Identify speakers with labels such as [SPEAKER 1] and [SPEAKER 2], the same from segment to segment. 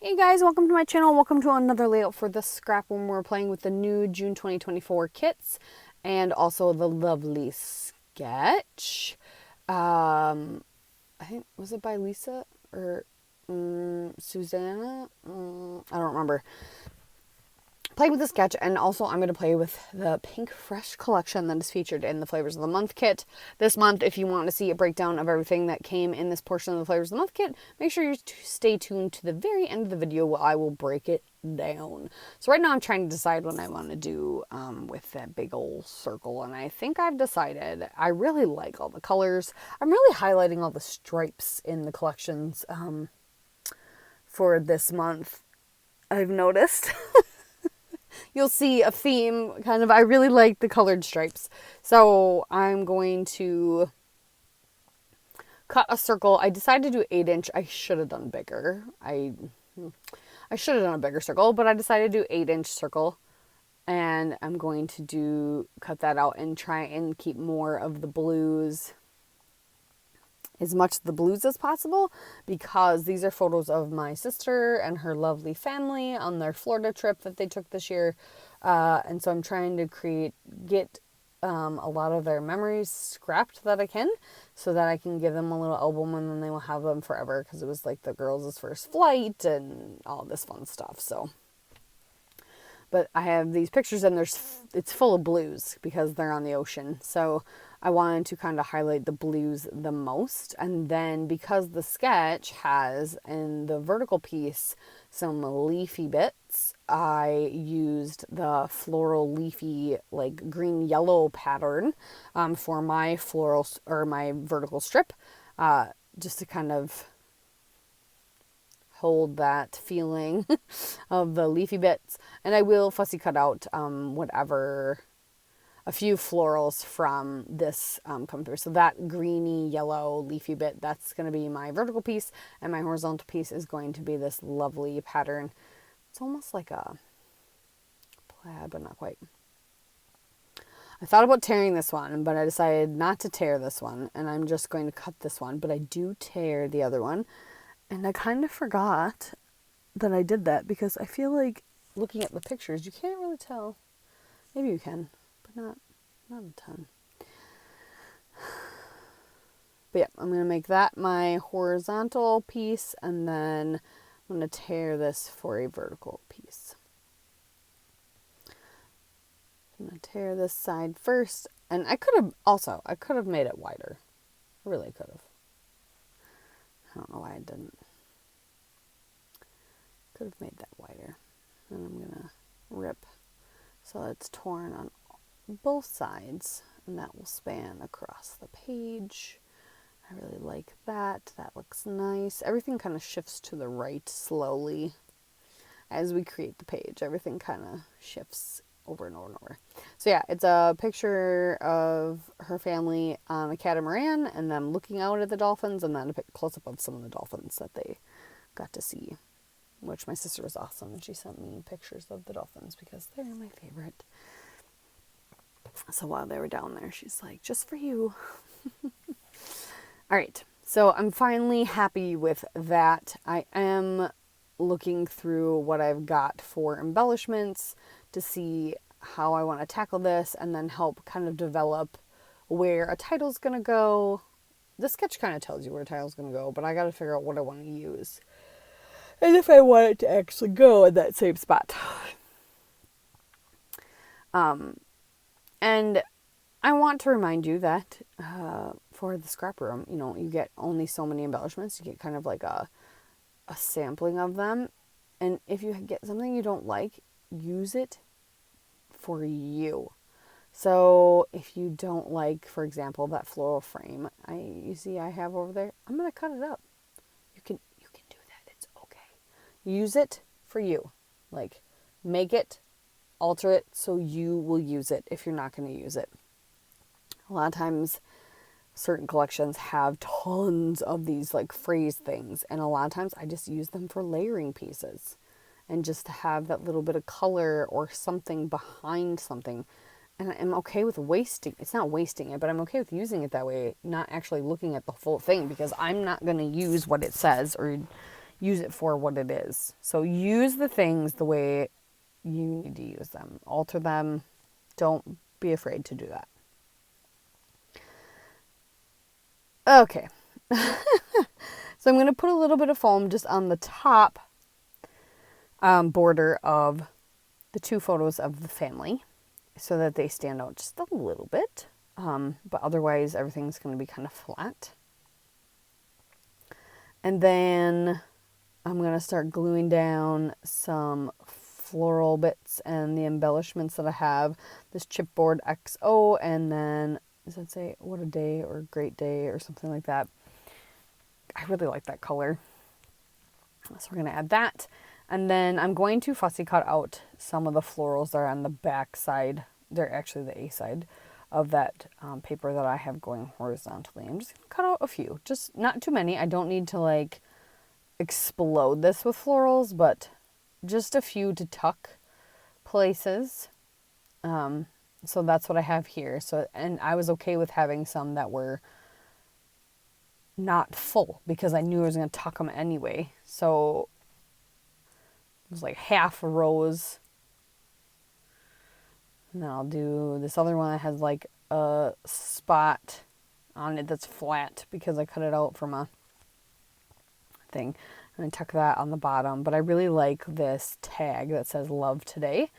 [SPEAKER 1] Hey guys, welcome to my channel. Welcome to another layout for the ScrapRoom. We're playing with the new June 2024 kits and also the lovely sketch. I think, was it by Lisa or Susanna? I don't remember. Playing with the sketch, and also I'm going to play with the Pink Fresh collection that is featured in the Flavors of the Month kit. This month, if you want to see a breakdown of everything that came in this portion of the Flavors of the Month kit, make sure you stay tuned to the very end of the video where I will break it down. So right now I'm trying to decide what I want to do with that big old circle, and I think I've decided. I really like all the colors. I'm really highlighting all the stripes in the collections for this month, I've noticed. You'll see a theme, kind of. I really like the colored stripes. So I'm going to cut a circle. I decided to do 8-inch. I should have done bigger. I should have done a bigger circle, but I decided to do 8-inch circle. And I'm going to cut that out and try and keep more of the blues, as much of the blues as possible, because these are photos of my sister and her lovely family on their Florida trip that they took this year. And so I'm trying to get a lot of their memories scrapped that I can, so that I can give them a little album and then they will have them forever, because it was like the girls' first flight and all this fun stuff. So, but I have these pictures and it's full of blues because they're on the ocean. So I wanted to kind of highlight the blues the most. And then because the sketch has in the vertical piece some leafy bits, I used the floral leafy like green yellow pattern for my floral or my vertical strip, just to kind of hold that feeling of the leafy bits. And I will fussy cut out a few florals from this come through. So that greeny yellow leafy bit, that's going to be my vertical piece, and my horizontal piece is going to be this lovely pattern. It's almost like a plaid, but not quite. I thought about tearing this one, but I decided not to tear this one, and I'm just going to cut this one, but I do tear the other one. And I kind of forgot that I did that, because I feel like looking at the pictures, you can't really tell. Maybe you can, but not a ton. But yeah, I'm going to make that my horizontal piece, and then I'm going to tear this for a vertical piece. I'm going to tear this side first, and I could have made it wider. I really could have. I don't know why I didn't. Could have made that wider. And I'm going to rip so it's torn on both sides, and that will span across the page. I really like that. That looks nice. Everything kind of shifts to the right slowly as we create the page. Everything kind of shifts over and over and over. So yeah, it's a picture of her family on a catamaran and them looking out at the dolphins, and then a close-up of some of the dolphins that they got to see, which my sister was awesome, and she sent me pictures of the dolphins because they're my favorite. So while they were down there, she's like, just for you. All right, so I'm finally happy with that. I am looking through what I've got for embellishments to see how I want to tackle this, and then help kind of develop where a title's going to go. The sketch kind of tells you where a title's going to go, but I got to figure out what I want to use, and if I want it to actually go in that same spot. And I want to remind you that for the ScrapRoom, you get only so many embellishments. You get kind of like a sampling of them. And if you get something you don't like, use it for you. So if you don't like, for example, that floral frame you see I have over there, I'm going to cut it up. You can do that. It's okay. Use it for you. Like, make it, alter it so you will use it if you're not going to use it. A lot of times certain collections have tons of these like phrase things, and a lot of times I just use them for layering pieces and just to have that little bit of color or something behind something. And I'm okay with it's not wasting it, but I'm okay with using it that way, not actually looking at the full thing, because I'm not going to use what it says or use it for what it is. So use the things the way you need to use them. Alter them. Don't be afraid to do that. Okay. So I'm going to put a little bit of foam just on the top border of the two photos of the family so that they stand out just a little bit. But otherwise, everything's going to be kind of flat. And then I'm going to start gluing down some floral bits and the embellishments that I have. This chipboard XO, and then, does that say what a day or great day or something like that? I really like that color. So we're going to add that. And then I'm going to fussy cut out some of the florals that are on the back side. They're actually the A side of that paper that I have going horizontally. I'm just going to cut out a few. Just not too many. I don't need to like explode this with florals, but just a few to tuck places. So that's what I have here. So, and I was okay with having some that were not full because I knew I was going to tuck them anyway. So it was like half rows. And then I'll do this other one that has like a spot on it that's flat because I cut it out from a thing. And I tuck that on the bottom. But I really like this tag that says love today.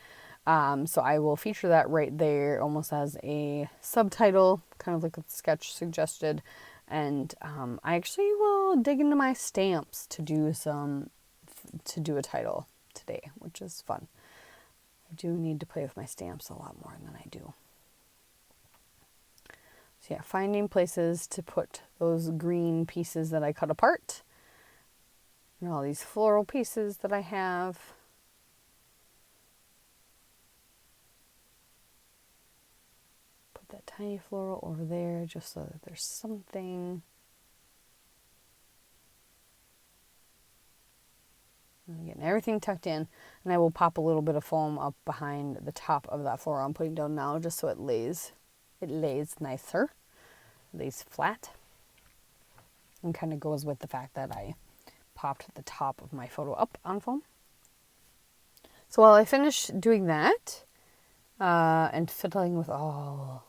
[SPEAKER 1] So I will feature that right there almost as a subtitle, kind of like the sketch suggested. And I actually will dig into my stamps to do a title today, which is fun. I do need to play with my stamps a lot more than I do. So yeah, finding places to put those green pieces that I cut apart. And all these floral pieces that I have. Put that tiny floral over there just so that there's something. I'm getting everything tucked in, and I will pop a little bit of foam up behind the top of that floral I'm putting down now just so it lays nicer, lays flat, and kind of goes with the fact that I popped the top of my photo up on foam. So while I finish doing that and fiddling with all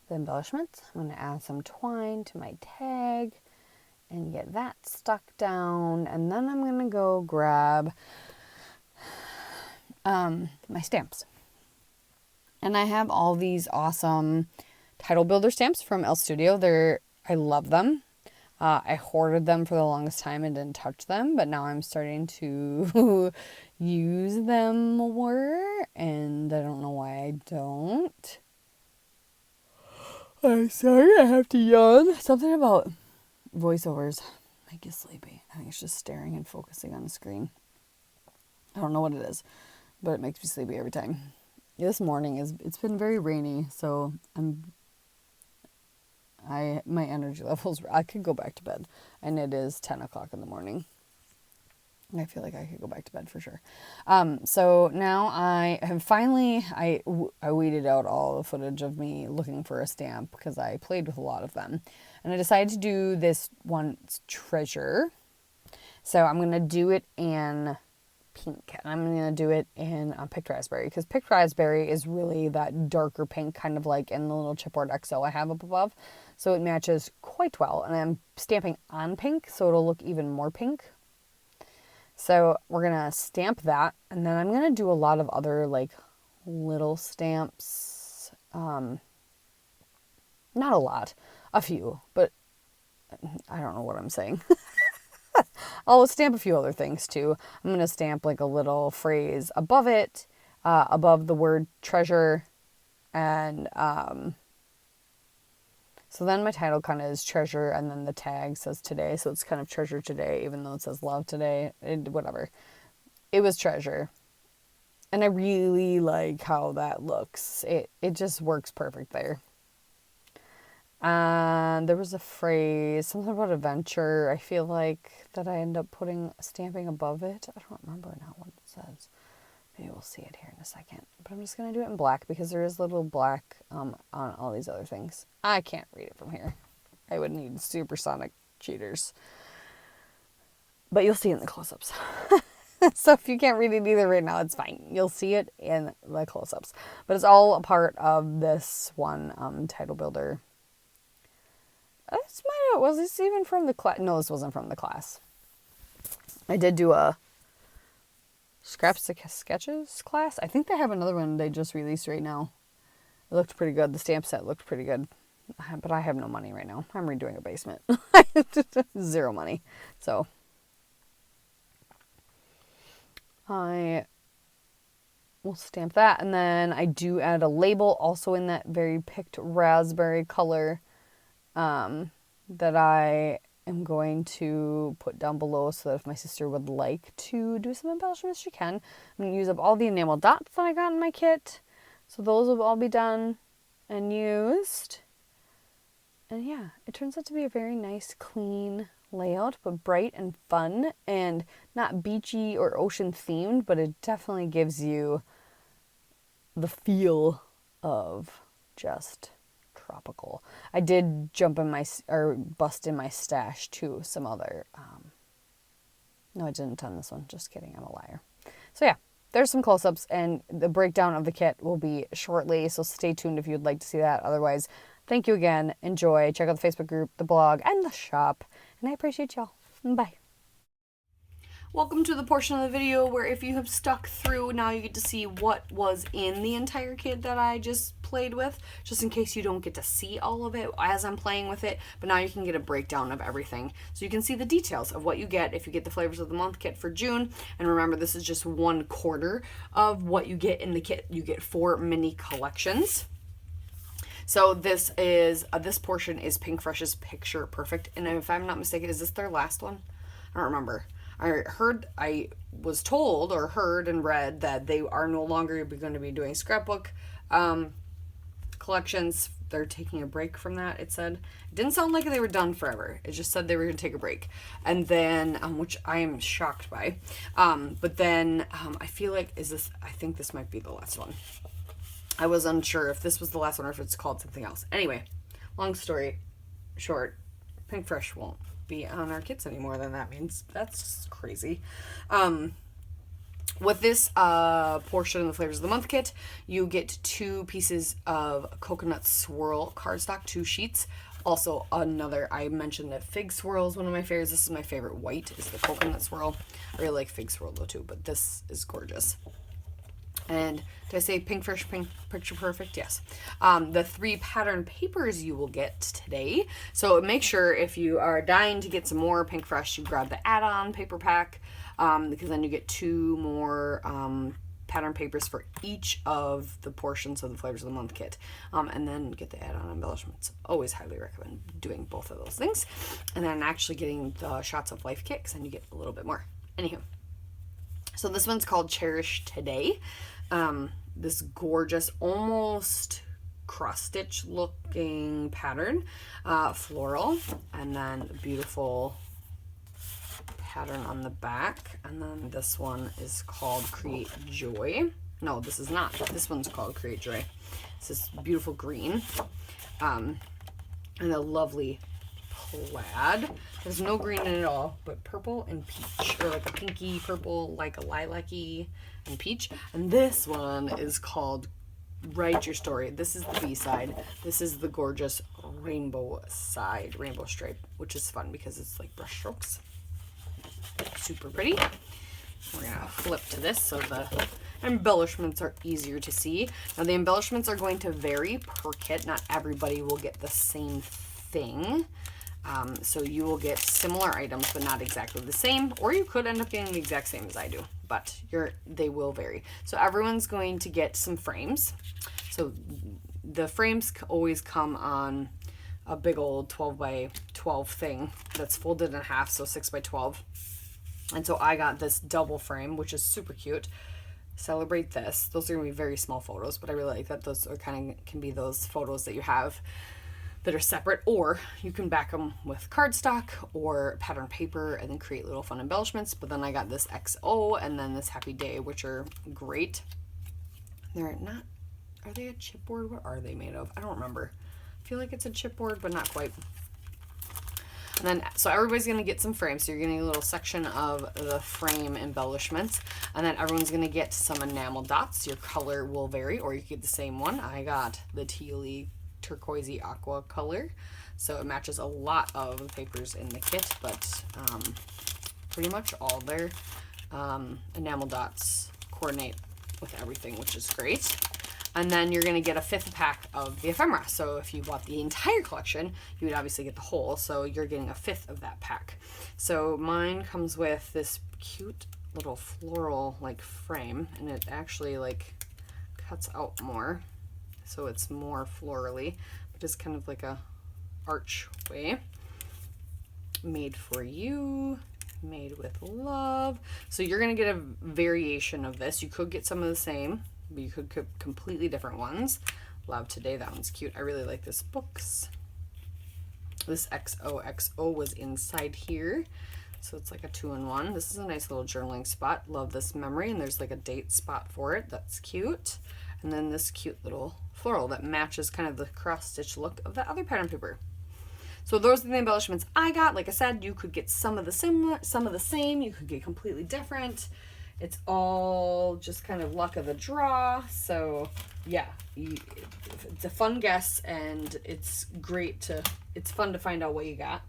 [SPEAKER 1] the embellishments, I'm going to add some twine to my tag and get that stuck down, and then I'm going to go grab my stamps. And I have all these awesome title builder stamps from El Studio. I love them. I hoarded them for the longest time and didn't touch them, but now I'm starting to use them more, and I don't know why I don't. I'm sorry, I have to yawn. Something about voiceovers make you sleepy. I think it's just staring and focusing on the screen. I don't know what it is, but it makes me sleepy every time. This morning it's been very rainy, so my energy levels, I could go back to bed, and it is 10 o'clock in the morning. I feel like I could go back to bed for sure. So now I have finally, I weeded out all the footage of me looking for a stamp because I played with a lot of them. And I decided to do this one treasure. So I'm going to do it in pink. And I'm going to do it in picked raspberry because picked raspberry is really that darker pink, kind of like in the little chipboard XO I have up above. So it matches quite well. And I'm stamping on pink, so it'll look even more pink. So we're going to stamp that, and then I'm going to do a lot of other like little stamps. Not a lot, a few, but I don't know what I'm saying. I'll stamp a few other things too. I'm going to stamp like a little phrase above it, above the word treasure, and so then my title kind of is treasure, and then the tag says today, so it's kind of treasure today, even though it says love today, whatever. It was treasure. And I really like how that looks. It just works perfect there. And there was a phrase, something about adventure. I feel like that I end up stamping above it. I don't remember now what it says. Maybe we'll see it here in a second. But I'm just going to do it in black because there is little black on all these other things. I can't read it from here. I would need supersonic cheaters. but you'll see it in the close-ups. So if you can't read it either right now, it's fine. You'll see it in the close-ups. But it's all a part of this one title builder. Was this even from the class? No, this wasn't from the class. I did do a Scraps Sketches class. I think they have another one they just released right now. It looked pretty good. The stamp set looked pretty good. But I have no money right now. I'm redoing a basement. Zero money. So I will stamp that. And then I do add a label also in that very picked raspberry color that I am going to put down below so that if my sister would like to do some embellishments, she can. I'm going to use up all the enamel dots that I got in my kit. So those will all be done and used. And yeah, it turns out to be a very nice, clean layout, but bright and fun and not beachy or ocean themed, but it definitely gives you the feel of just tropical. I did bust in my stash too, some other, no, I didn't on this one. Just kidding. I'm a liar. So yeah, there's some close-ups and the breakdown of the kit will be shortly. So stay tuned if you'd like to see that. Otherwise, thank you again. Enjoy. Check out the Facebook group, the blog, and the shop. And I appreciate y'all. Bye. Welcome to the portion of the video where if you have stuck through, now you get to see what was in the entire kit that I just played with, just in case you don't get to see all of it as I'm playing with it, but now you can get a breakdown of everything. So you can see the details of what you get if you get the Flavors of the Month kit for June. And remember, this is just 1/4 of what you get in the kit. You get 4 mini collections. So this portion is Pink Fresh's Picture Perfect. And if I'm not mistaken, is this their last one? I don't remember. I was told or heard and read that they are no longer going to be doing scrapbook collections. They're taking a break from that, it said. It didn't sound like they were done forever. It just said they were going to take a break. And then, which I am shocked by. But then I feel like, I think this might be the last one. I was unsure if this was the last one or if it's called something else. Anyway, long story short, Pink Fresh won't be on our kits anymore. Then that means that's crazy. With this portion of the Flavors of the Month kit, you get 2 pieces of coconut swirl cardstock, 2 sheets. Also another, I mentioned that fig swirl is one of my favorites. This is my favorite white, is the coconut swirl. I really like fig swirl though too, but this is gorgeous. And did I say Pink Fresh Picture Perfect? Yes. The 3 pattern papers you will get today. So make sure if you are dying to get some more Pink Fresh, you grab the add-on paper pack, because then you get 2 more pattern papers for each of the portions of the Flavors of the Month kit. And then get the add-on embellishments. Always highly recommend doing both of those things. And then actually getting the Shots of Life kit, because then you get a little bit more. Anywho. So this one's called Cherish Today. This gorgeous, almost cross-stitch looking pattern, floral, and then beautiful pattern on the back. And then this one is called Create Joy. No, this is not. This one's called Create Joy. This is beautiful green, and a lovely plaid. There's no green in it at all, but purple and peach, or like a pinky purple, like a lilac-y and peach. And this one is called Write Your Story. This is the B-side. This is the gorgeous rainbow side, rainbow stripe, which is fun because it's like brush strokes. Super pretty. We're gonna flip to this so the embellishments are easier to see. Now the embellishments are going to vary per kit. Not everybody will get the same thing. So you will get similar items, but not exactly the same, or you could end up getting the exact same as I do, but they will vary. So everyone's going to get some frames. So the frames always come on a big old 12 by 12 thing that's folded in half, so 6 by 12. And so I got this double frame, which is super cute. Celebrate this. Those are going to be very small photos, but I really like that those are can be those photos that you have that are separate, or you can back them with cardstock or pattern paper and then create little fun embellishments. But then I got this XO and then this Happy Day, which are great. They're not, are they a chipboard? What are they made of? I don't remember. I feel like it's a chipboard, but not quite. And then, so everybody's going to get some frames. So you're getting a little section of the frame embellishments. And then everyone's going to get some enamel dots. Your color will vary, or you get the same one. I got the tealy, turquoisey aqua color. So it matches a lot of the papers in the kit, but pretty much all their enamel dots coordinate with everything, which is great. And then you're going to get a 5th pack of the ephemera. So if you bought the entire collection, you would obviously get the whole. So you're getting a 5th of that pack. So mine comes with this cute little floral like frame, and it actually like cuts out more. So it's more florally, but it's kind of like a archway. Made for you, made with love. So you're going to get a variation of this. You could get some of the same, but you could get completely different ones. Love Today, that one's cute. I really like this books. This XOXO was inside here, so it's like a 2-in-1. This is a nice little journaling spot. Love this memory, and there's like a date spot for it. That's cute. And then this cute little floral that matches kind of the cross-stitch look of the other pattern paper. So those are the embellishments I got. Like I said, you could get some of the similar, some of the same. You could get completely different. It's all just kind of luck of the draw. So yeah, it's a fun guess, and it's fun to find out what you got.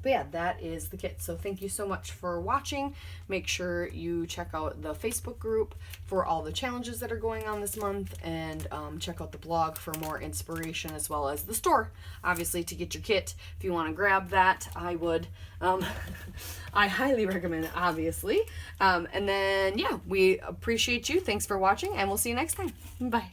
[SPEAKER 1] But yeah, that is the kit. So thank you so much for watching. Make sure you check out the Facebook group for all the challenges that are going on this month, and check out the blog for more inspiration, as well as the store, obviously, to get your kit. If you want to grab that, I would. I highly recommend it, obviously. And then, yeah, we appreciate you. Thanks for watching, and we'll see you next time. Bye.